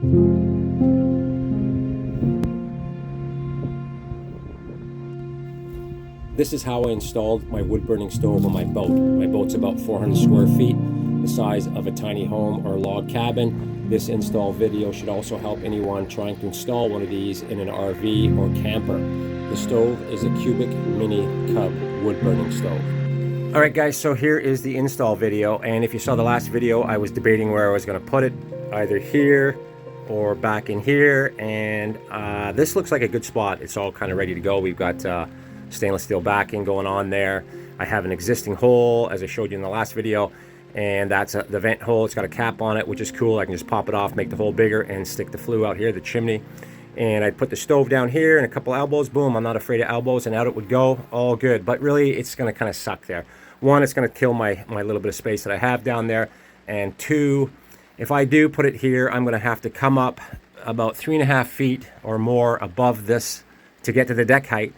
This is how I installed my wood burning stove on my boat. My boat's about 400 square feet, the size of a tiny home or log cabin. This install video should also help anyone trying to install one of these in an RV or camper. The stove is a Cubic Mini Cub wood burning stove. All right guys, so here is the install video, and if you saw the last video, I was debating where I was going to put it, either here or back in here, and this looks like a good spot. It's all kind of ready to go. We've got stainless steel backing going on there. I have an existing hole, as I showed you in the last video, and that's the vent hole. It's got a cap on it, which is cool. I can just pop it off, make the hole bigger, and stick the flue out here, the chimney. And I put the stove down here and a couple elbows. Boom, I'm not afraid of elbows, and out it would go. All good. But really, it's going to kind of suck there. One, it's going to kill my little bit of space that I have down there. And two, if I do put it here, I'm going to have to come up about 3.5 feet or more above this to get to the deck height.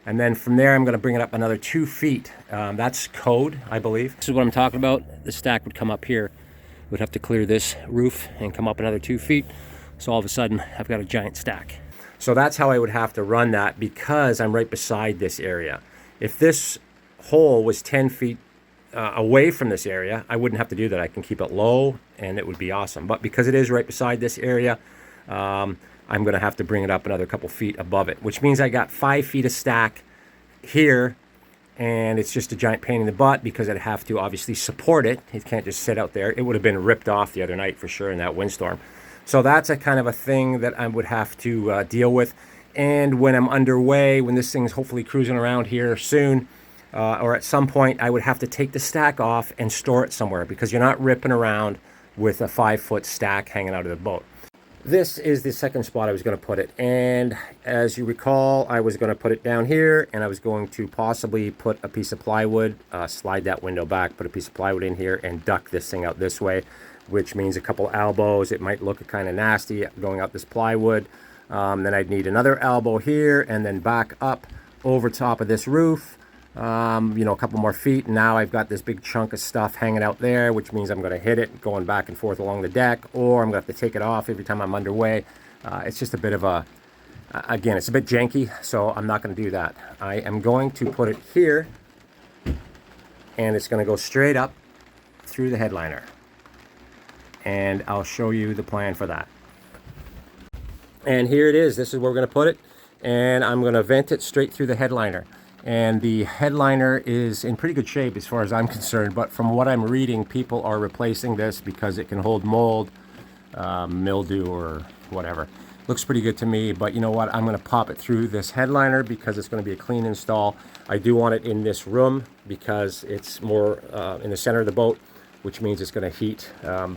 And then from there, I'm going to bring it up another 2 feet. That's code, I believe. This is what I'm talking about. The stack would come up here. We'd have to clear this roof and come up another 2 feet. So all of a sudden, I've got a giant stack. So that's how I would have to run that, because I'm right beside this area. If this hole was 10 feet away from this area, I wouldn't have to do that. I can keep it low and it would be awesome. But because it is right beside this area, I'm going to have to bring it up another couple feet above it, which means I got 5 feet of stack here, and it's just a giant pain in the butt because I'd have to obviously support it. It can't just sit out there. It would have been ripped off the other night for sure in that windstorm. So that's a kind of a thing that I would have to deal with. And when I'm underway, when this thing's hopefully cruising around here soon, or at some point, I would have to take the stack off and store it somewhere, because you're not ripping around with a 5-foot stack hanging out of the boat. This is the second spot I was going to put it, and as you recall, I was going to put it down here, and I was going to possibly put a piece of plywood, slide that window back, put a piece of plywood in here, and duck this thing out this way, which means a couple elbows. It might look kind of nasty going out this plywood. Then I'd need another elbow here, and then back up over top of this roof. A couple more feet, and now I've got this big chunk of stuff hanging out there, which means I'm going to hit it going back and forth along the deck, or I'm going to have to take it off every time I'm underway. It's just a bit of a, again, it's a bit janky, so I'm not going to do that. I am going to put it here, and it's going to go straight up through the headliner, and I'll show you the plan for that. And here it is. This is where we're going to put it, and I'm going to vent it straight through the headliner. And the headliner is in pretty good shape as far as I'm concerned, but from what I'm reading, people are replacing this because it can hold mold, mildew, or whatever. Looks pretty good to me, but you know what? I'm going to pop it through this headliner because it's going to be a clean install. I do want it in this room because it's more in the center of the boat, which means it's going to heat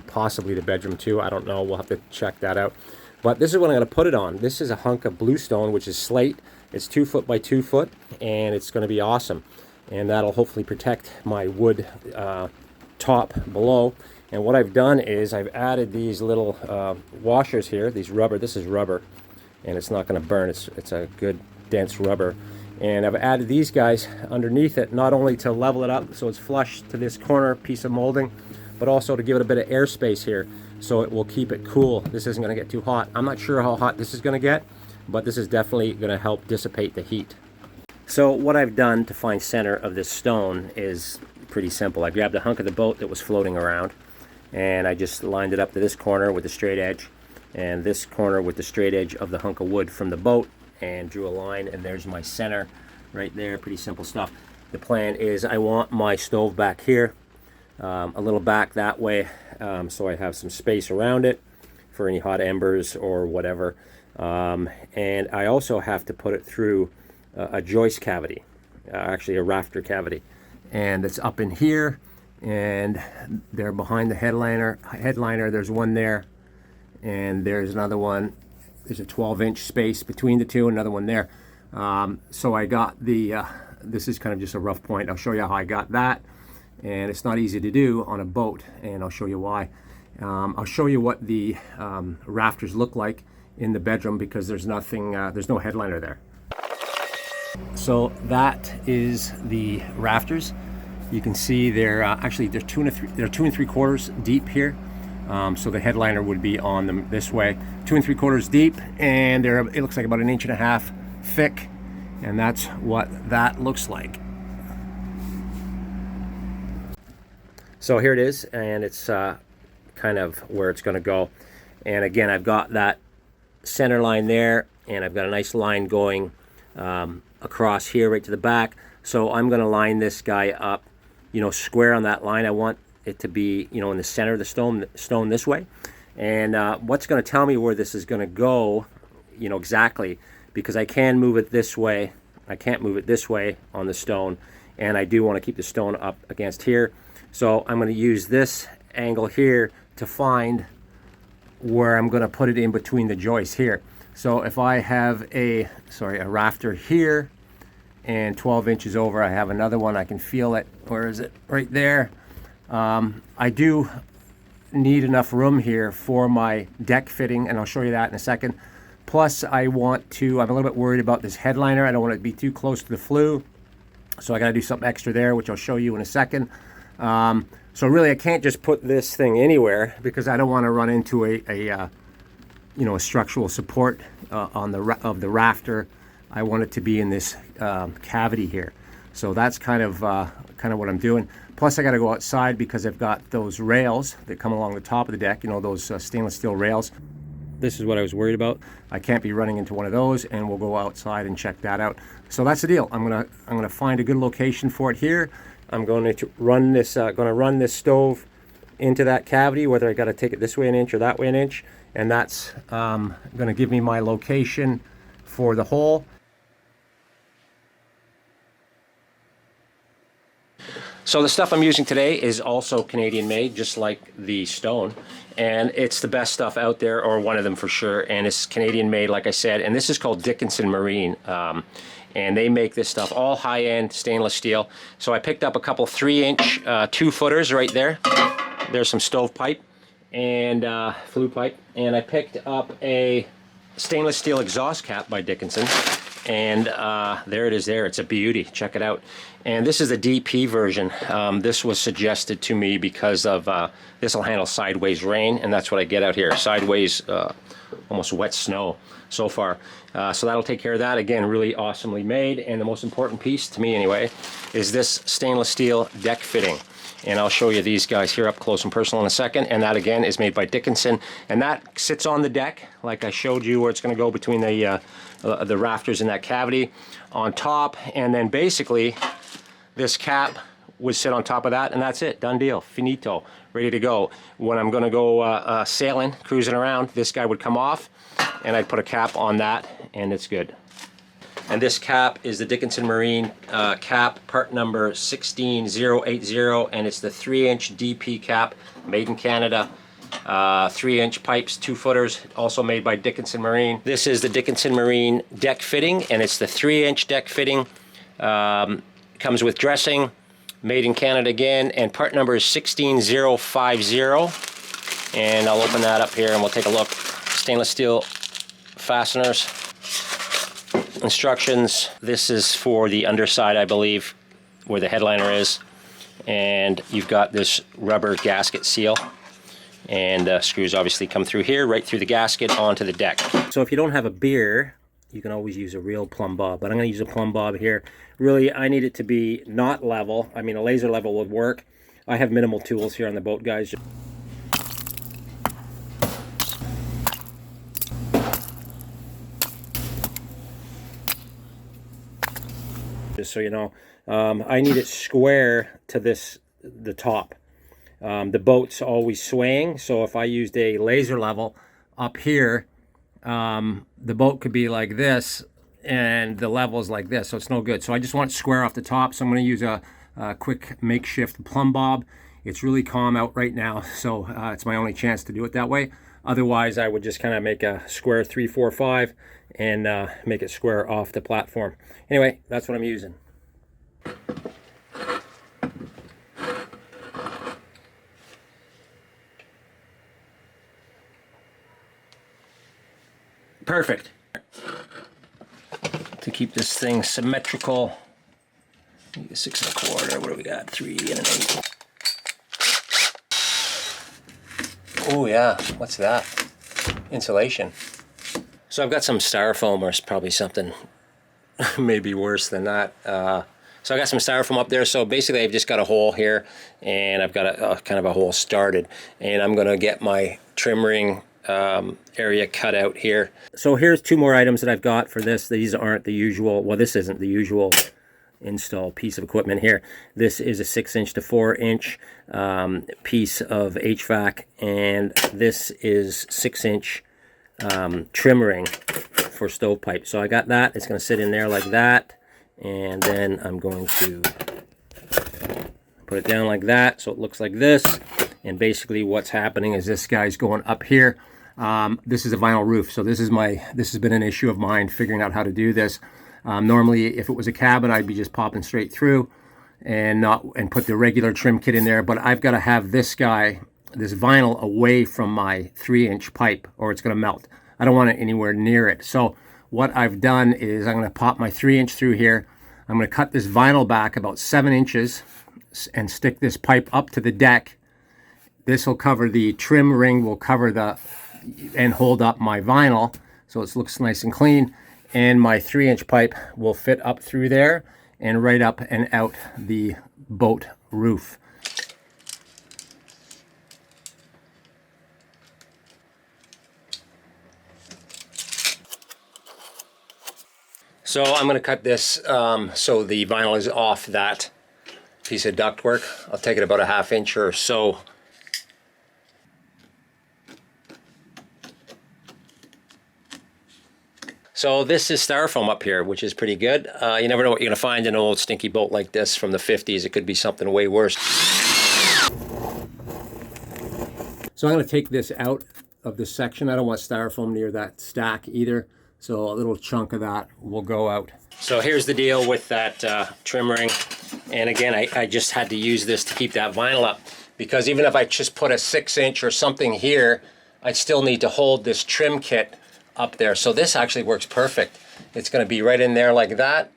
possibly the bedroom too. I don't know. We'll have to check that out. But this is what I'm going to put it on. This is a hunk of bluestone, which is slate. It's 2 foot by 2 foot, and it's going to be awesome. And that'll hopefully protect my wood top below. And what I've done is I've added these little washers here, these rubber. This is rubber, and it's not going to burn. It's a good dense rubber. And I've added these guys underneath it, not only to level it up so it's flush to this corner piece of molding, but also to give it a bit of airspace here so it will keep it cool. This isn't going to get too hot. I'm not sure how hot this is going to get, but this is definitely going to help dissipate the heat. So what I've done to find center of this stone is pretty simple. I grabbed a hunk of the boat that was floating around, and I just lined it up to this corner with the straight edge, and this corner with the straight edge of the hunk of wood from the boat, and drew a line, and there's my center right there. Pretty simple stuff. The plan is I want my stove back here, a little back that way, so I have some space around it for any hot embers or whatever. And I also have to put it through a joist cavity, actually a rafter cavity, and it's up in here, and they're behind the headliner. There's one there, and there's another one. There's a 12-inch space between the two, another one there. So I got the this is kind of just a rough point. I'll show you how I got that, and it's not easy to do on a boat, and I'll show you why. I'll show you what the rafters look like in the bedroom, because there's nothing, there's no headliner there. So that is the rafters. You can see they're actually they're 2 3/4 deep here, So the headliner would be on them this way, 2 3/4 deep, and it looks like about 1.5 inches thick, and that's what that looks like. So here it is, and it's kind of where it's going to go. And again, I've got that center line there, and I've got a nice line going across here right to the back. So I'm going to line this guy up, you know, square on that line. I want it to be, you know, in the center of the stone this way. And what's going to tell me where this is going to go, you know, exactly, because I can move it this way. I can't move it this way on the stone, and I do want to keep the stone up against here. So I'm going to use this angle here to find where I'm going to put it in between the joists here. So if I have a rafter here and 12 inches over, I have another one, I can feel it. Where is it? Right there. I do need enough room here for my deck fitting, and I'll show you that in a second. Plus I'm a little bit worried about this headliner. I don't want it to be too close to the flue, so I got to do something extra there, which I'll show you in a second. So really I can't just put this thing anywhere, because I don't want to run into a structural support of the rafter. I want it to be in this cavity here. So that's kind of what I'm doing. Plus I got to go outside because I've got those rails that come along the top of the deck, you know, those stainless steel rails. This is what I was worried about. I can't be running into one of those, and we'll go outside and check that out. So that's the deal. I'm gonna find a good location for it here. I'm going to run this stove into that cavity, whether I got to take it this way an inch or that way an inch, and that's going to give me my location for the hole. So the stuff I'm using today is also Canadian made, just like the stone, and it's the best stuff out there, or one of them for sure, and it's Canadian made, like I said, and this is called Dickenson Marine. And they make this stuff all high-end stainless steel. So I picked up a couple 3-inch 2-footers right there. There's some stovepipe and flue pipe, and I picked up a stainless steel exhaust cap by Dickenson, and there it is there. It's a beauty. Check it out. And this is the DP version. This was suggested to me because of this will handle sideways rain, and that's what I get out here, sideways almost wet snow so far. So that'll take care of that. Again, really awesomely made, and the most important piece to me anyway is this stainless steel deck fitting. And I'll show you these guys here up close and personal in a second. And that again is made by Dickenson, and that sits on the deck like I showed you, where it's going to go between the rafters in that cavity on top, and then basically this cap would sit on top of that, and that's it. Done deal. Finito. Ready to go. When I'm going to go sailing, cruising around, this guy would come off, and I'd put a cap on that, and it's good. And this cap is the Dickenson Marine cap, part number 16080, and it's the 3-inch DP cap, made in Canada. 3-inch pipes, 2-footers, also made by Dickenson Marine. This is the Dickenson Marine deck fitting, and it's the 3-inch deck fitting. Comes with dressing, made in Canada again, and part number is 16050. And I'll open that up here and we'll take a look. Stainless steel fasteners. Instructions. This is for the underside, I believe, where the headliner is. And you've got this rubber gasket seal. And screws obviously come through here, right through the gasket onto the deck. So if you don't have a beer, you can always use a real plumb bob, but I'm going to use a plumb bob here. Really, I need it to be not level. I mean, a laser level would work. I have minimal tools here on the boat, guys. Just so you know, I need it square to the top. The boat's always swaying, so if I used a laser level up here, the boat could be like this and the level is like this, so it's no good. So I just want it square off the top, so I'm going to use a quick makeshift plumb bob. It's really calm out right now, so it's my only chance to do it that way. Otherwise I would just kind of make a square 3, 4, 5 and make it square off the platform. Anyway, that's what I'm using. Perfect. To keep this thing symmetrical, 6 1/4. What do we got? 3 and an 8. Oh yeah, what's that? Insulation. So I've got some styrofoam, or it's probably something maybe worse than that. So I got some styrofoam up there. So basically I've just got a hole here, and I've got a kind of a hole started, and I'm gonna get my trim ring area cut out here. So here's two more items that I've got for this. These aren't the usual, well, this isn't the usual install piece of equipment here. This is a 6-inch to 4-inch piece of HVAC, and this is 6-inch trim ring for stovepipe. So I got that. It's going to sit in there like that, and then I'm going to put it down like that so it looks like this. And basically what's happening is this guy's going up here. This is a vinyl roof, so this has been an issue of mine figuring out how to do this. Normally, if it was a cabin, I'd be just popping straight through and put the regular trim kit in there. But I've got to have this vinyl away from my 3-inch pipe, or it's going to melt. I don't want it anywhere near it. So what I've done is I'm going to pop my 3-inch through here. I'm going to cut this vinyl back about 7 inches and stick this pipe up to the deck. This will cover the trim ring, will cover and hold up my vinyl, so it looks nice and clean. And my 3-inch pipe will fit up through there and right up and out the boat roof. So I'm going to cut this so the vinyl is off that piece of ductwork. I'll take it about a 1/2 inch or so. So this is styrofoam up here, which is pretty good. You never know what you're going to find in an old stinky boat like this from the 50s. It could be something way worse. So I'm going to take this out of this section. I don't want styrofoam near that stack either. So a little chunk of that will go out. So here's the deal with that trim ring. And again, I just had to use this to keep that vinyl up, because even if I just put a 6-inch or something here, I still need to hold this trim kit up there. So this actually works perfect. It's going to be right in there like that.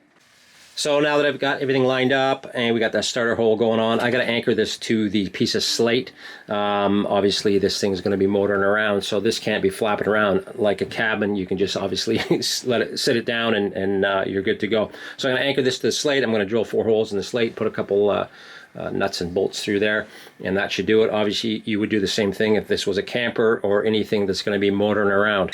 So now that I've got everything lined up and we got that starter hole going on, I got to anchor this to the piece of slate. Obviously this thing's going to be motoring around, so this can't be flapping around like a cabin. You can just obviously sit it down and you're good to go. So I'm going to anchor this to the slate. I'm going to drill 4 holes in the slate, put a couple nuts and bolts through there, and that should do it. Obviously you would do the same thing if this was a camper or anything that's going to be motoring around.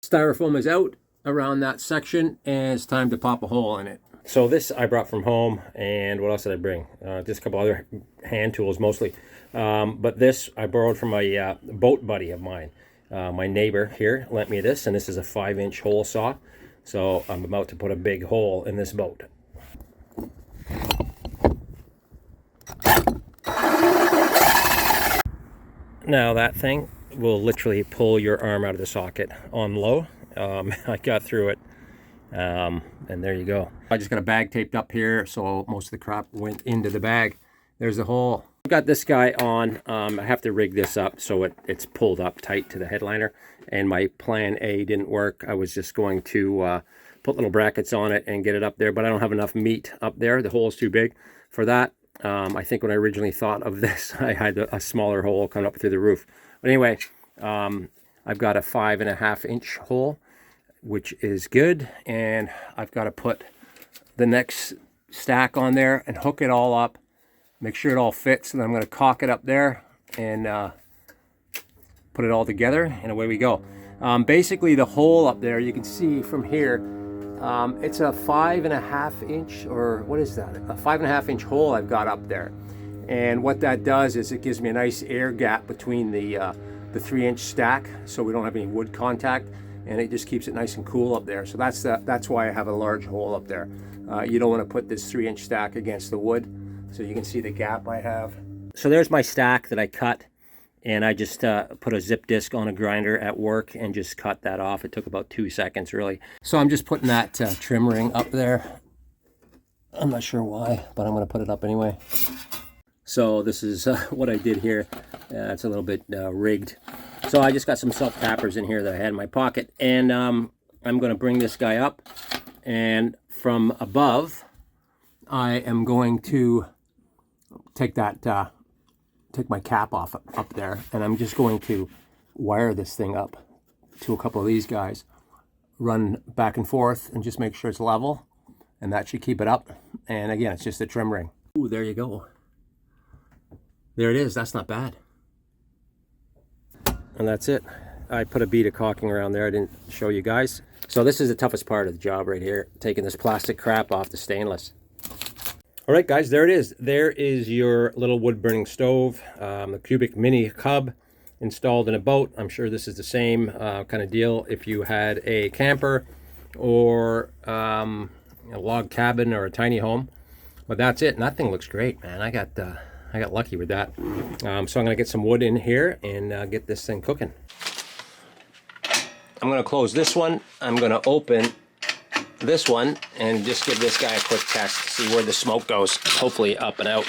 Styrofoam is out around that section, and it's time to pop a hole in it. So this I brought from home, and what else did I bring? Just a couple other hand tools mostly. But this I borrowed from a boat buddy of mine. My neighbor here lent me this, and this is a 5-inch hole saw. So I'm about to put a big hole in this boat. Now that thing will literally pull your arm out of the socket on low. I got through it, and there you go. I just got a bag taped up here, so most of the crap went into the bag. There's the hole. I've got this guy on. I have to rig this up so it's pulled up tight to the headliner, and my plan A didn't work. I was just going to put little brackets on it and get it up there, but I don't have enough meat up there. The hole's too big for that. I think when I originally thought of this, I had a smaller hole coming up through the roof. But anyway, I've got a 5.5-inch hole, which is good, and I've got to put the next stack on there and hook it all up, make sure it all fits, and then I'm going to caulk it up there and put it all together, and away we go. Basically the hole up there, you can see from here, it's a 5.5-inch, or what is that? A 5.5-inch hole I've got up there. And what that does is it gives me a nice air gap between the 3-inch stack, so we don't have any wood contact, and it just keeps it nice and cool up there. So that's why I have a large hole up there. You don't want to put this 3-inch stack against the wood, so you can see the gap I have. So there's my stack that I cut, and I just put a zip disc on a grinder at work and just cut that off. It took about 2 seconds really. So I'm just putting that trim ring up there. I'm not sure why, but I'm going to put it up anyway. So this is what I did here. It's a little bit rigged. So I just got some self-tappers in here that I had in my pocket. And I'm going to bring this guy up. And from above, I am going to take that, take my cap off up there, and I'm just going to wire this thing up to a couple of these guys, run back and forth, and just make sure it's level, and that should keep it up. And again, it's just a trim ring. Ooh, there you go. There it is. That's not bad. And that's it. I put a bead of caulking around there. I didn't show you guys. So this is the toughest part of the job right here, taking this plastic crap off the stainless. All right, guys, there it is. There is your little wood burning stove, the Cubic Mini Cub, installed in a boat. I'm sure this is the same kind of deal if you had a camper or a log cabin or a tiny home. But that's it, and that thing looks great, man. I got lucky with that. So I'm gonna get some wood in here and get this thing cooking. I'm gonna close this one. I'm gonna open this one and just give this guy a quick test to see where the smoke goes. Hopefully up and out.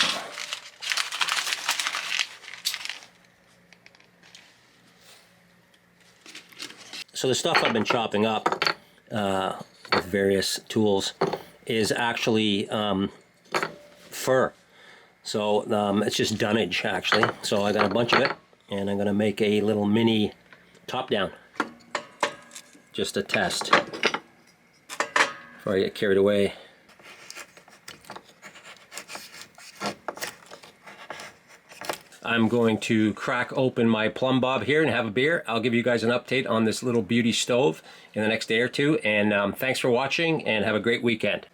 So the stuff I've been chopping up with various tools is actually fur. So it's just dunnage actually. So I got a bunch of it, and I'm gonna make a little mini top down. Just a test before I get carried away. I'm going to crack open my plumb bob here and have a beer. I'll give you guys an update on this little beauty stove in the next day or two. And thanks for watching, and have a great weekend.